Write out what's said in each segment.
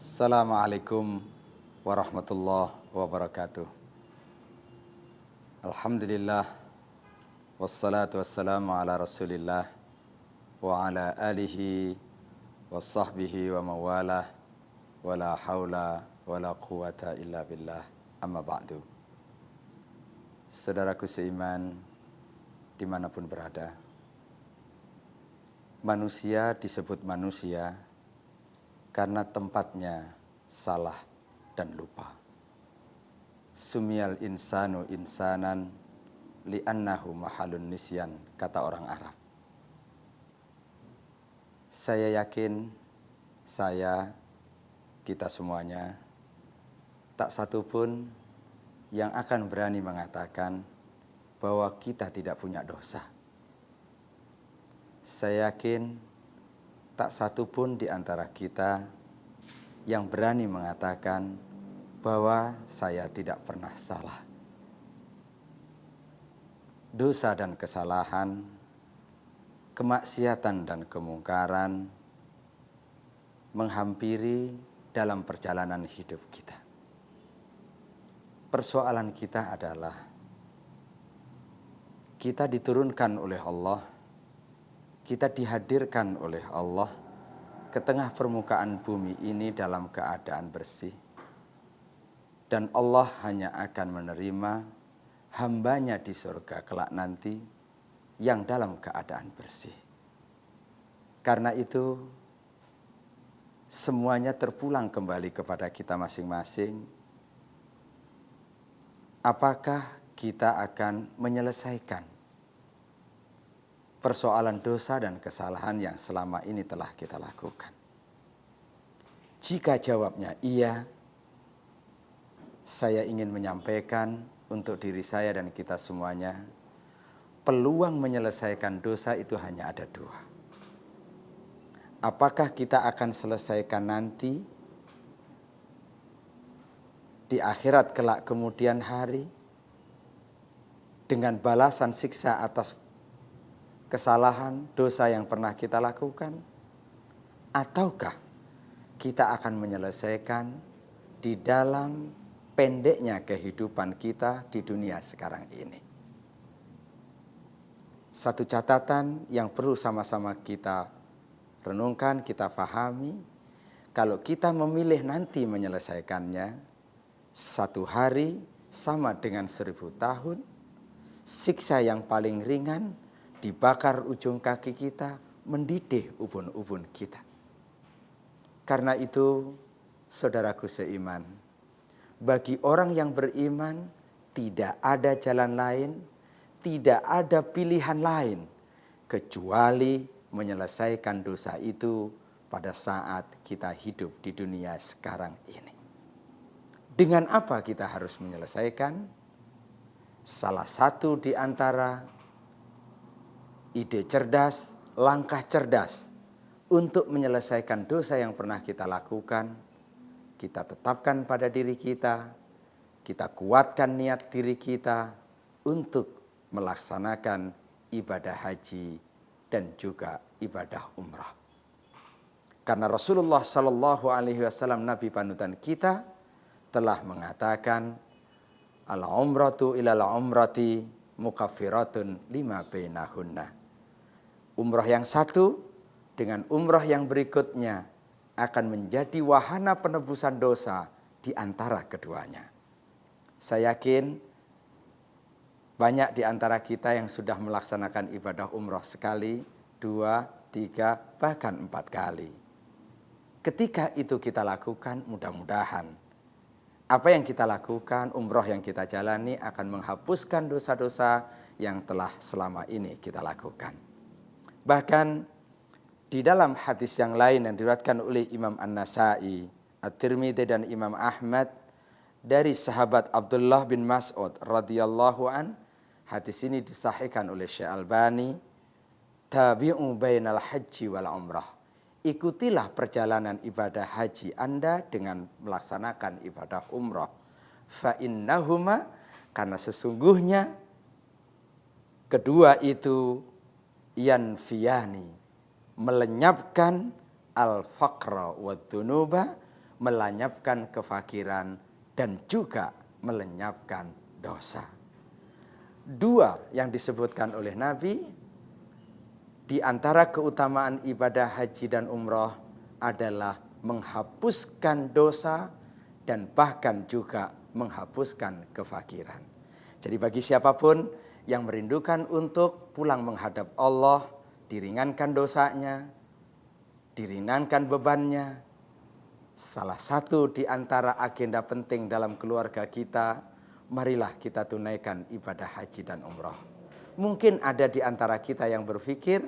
Assalamualaikum warahmatullahi wabarakatuh. Alhamdulillah wassalatu wassalamu ala Rasulillah wa ala alihi wa sahbihi wa mawalah wa la haula wa la quwata illa billah amma ba'du. Saudaraku seiman dimanapun berada, manusia disebut manusia karena tempatnya salah dan lupa. Sumiyal insanu insanan li'annahu mahalun nisyan, kata orang Arab. Saya yakin, kita semuanya, tak satu pun yang akan berani mengatakan bahwa kita tidak punya dosa. Saya yakin tak satu pun di antara kita yang berani mengatakan bahwa saya tidak pernah salah. Dosa dan kesalahan, kemaksiatan dan kemungkaran menghampiri dalam perjalanan hidup kita. Persoalan kita adalah kita diturunkan oleh Allah, kita dihadirkan oleh Allah ke tengah permukaan bumi ini dalam keadaan bersih. Dan Allah hanya akan menerima hambanya di surga kelak nanti yang dalam keadaan bersih. Karena itu semuanya terpulang kembali kepada kita masing-masing. Apakah kita akan menyelesaikan persoalan dosa dan kesalahan yang selama ini telah kita lakukan? Jika jawabnya iya, saya ingin menyampaikan untuk diri saya dan kita semuanya, peluang menyelesaikan dosa itu hanya ada dua. Apakah kita akan selesaikan nanti di akhirat kelak kemudian hari dengan balasan siksa atas kesalahan, dosa yang pernah kita lakukan? Ataukah kita akan menyelesaikan di dalam pendeknya kehidupan kita di dunia sekarang ini? Satu catatan yang perlu sama-sama kita renungkan, kita pahami, kalau kita memilih nanti menyelesaikannya, satu hari sama dengan 1000 tahun, siksa yang paling ringan dibakar ujung kaki kita, mendidih ubun-ubun kita. Karena itu, saudaraku seiman, bagi orang yang beriman tidak ada jalan lain, tidak ada pilihan lain kecuali menyelesaikan dosa itu pada saat kita hidup di dunia sekarang ini. Dengan apa kita harus menyelesaikan? Salah satu di antara ide cerdas, langkah cerdas untuk menyelesaikan dosa yang pernah kita lakukan, kita tetapkan pada diri kita kuatkan niat diri kita untuk melaksanakan ibadah haji dan juga ibadah umrah. Karena Rasulullah Shallallahu Alaihi Wasallam, Nabi panutan kita, telah mengatakan, al-umratu ilal umrati mukaffiratun lima bainahunna. Umrah yang satu dengan umrah yang berikutnya akan menjadi wahana penebusan dosa di antara keduanya. Saya yakin banyak di antara kita yang sudah melaksanakan ibadah umrah sekali, 2, 3, bahkan 4 kali. Ketika itu kita lakukan, mudah-mudahan apa yang kita lakukan, umrah yang kita jalani akan menghapuskan dosa-dosa yang telah selama ini kita lakukan. Bahkan di dalam hadis yang lain yang diriwayatkan oleh Imam An-Nasa'i, At-Tirmidzi dan Imam Ahmad dari sahabat Abdullah bin Mas'ud radhiyallahu an, hadis ini disahihkan oleh Syekh Albani, tabi'u bainal haji wal umrah. Ikutilah perjalanan ibadah haji Anda dengan melaksanakan ibadah umrah. Fa innahuma, karena sesungguhnya kedua itu yanfiyani, melenyapkan al-faqra wa dhunuba melenyapkan kefakiran, dan juga melenyapkan dosa. Dua yang disebutkan oleh Nabi, di antara keutamaan ibadah haji dan umroh adalah menghapuskan dosa dan bahkan juga menghapuskan kefakiran. Jadi bagi siapapun yang merindukan untuk pulang menghadap Allah, diringankan dosanya, diringankan bebannya, salah satu di antara agenda penting dalam keluarga kita, marilah kita tunaikan ibadah haji dan umroh. Mungkin ada di antara kita yang berpikir,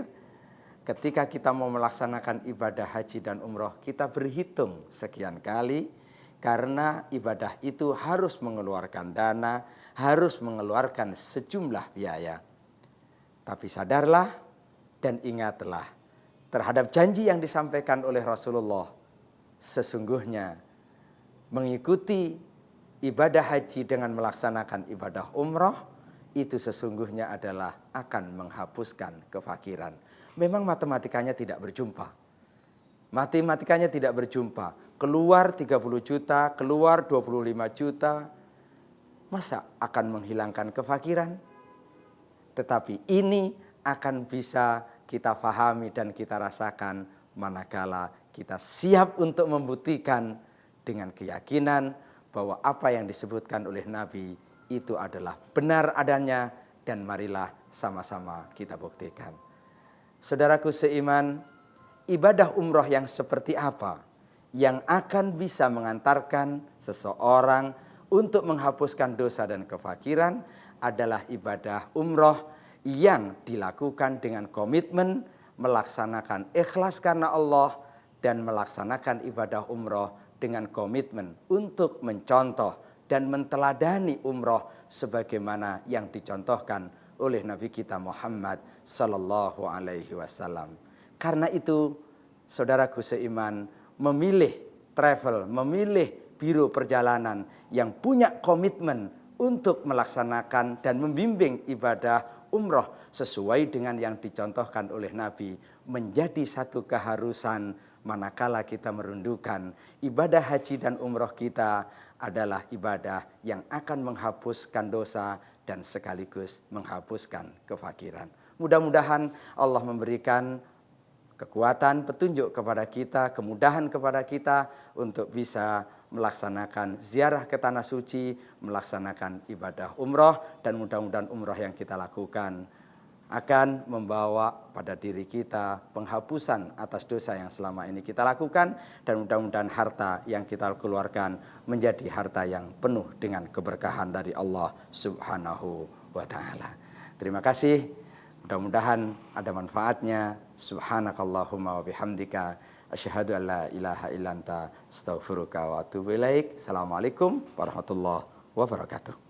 ketika kita mau melaksanakan ibadah haji dan umroh, kita berhitung sekian kali, karena ibadah itu harus mengeluarkan dana, harus mengeluarkan sejumlah biaya. Tapi sadarlah dan ingatlah terhadap janji yang disampaikan oleh Rasulullah, sesungguhnya mengikuti ibadah haji dengan melaksanakan ibadah umroh itu sesungguhnya adalah akan menghapuskan kefakiran. Memang matematikanya tidak berjumpa. Matematikanya tidak berjumpa. Keluar 30 juta, keluar 25 juta. Masa akan menghilangkan kefakiran? Tetapi ini akan bisa kita fahami dan kita rasakan manakala kita siap untuk membuktikan dengan keyakinan bahwa apa yang disebutkan oleh Nabi itu adalah benar adanya, dan marilah sama-sama kita buktikan. Saudaraku seiman, ibadah umroh yang seperti apa yang akan bisa mengantarkan seseorang untuk menghapuskan dosa dan kefakiran adalah ibadah umroh yang dilakukan dengan komitmen, melaksanakan ikhlas karena Allah, dan melaksanakan ibadah umroh dengan komitmen untuk mencontoh dan menteladani umroh sebagaimana yang dicontohkan oleh Nabi kita Muhammad sallallahu alaihi wasallam. Karena itu, saudaraku seiman, memilih travel, memilih biro perjalanan yang punya komitmen untuk melaksanakan dan membimbing ibadah umroh sesuai dengan yang dicontohkan oleh Nabi menjadi satu keharusan manakala kita merundukan ibadah haji dan umroh kita adalah ibadah yang akan menghapuskan dosa dan sekaligus menghapuskan kefakiran. Mudah-mudahan Allah memberikan kekuatan, petunjuk kepada kita, kemudahan kepada kita untuk bisa melaksanakan ziarah ke tanah suci, melaksanakan ibadah umroh, dan mudah-mudahan umroh yang kita lakukan akan membawa pada diri kita penghapusan atas dosa yang selama ini kita lakukan, dan mudah-mudahan harta yang kita keluarkan menjadi harta yang penuh dengan keberkahan dari Allah Subhanahu wa ta'ala. Terima kasih, mudah-mudahan ada manfaatnya. Subhanakallahumma wa bihamdika asyhadu an la ilaha illa anta astaghfiruka wa atubu ilaik. Assalamualaikum warahmatullahi wabarakatuh.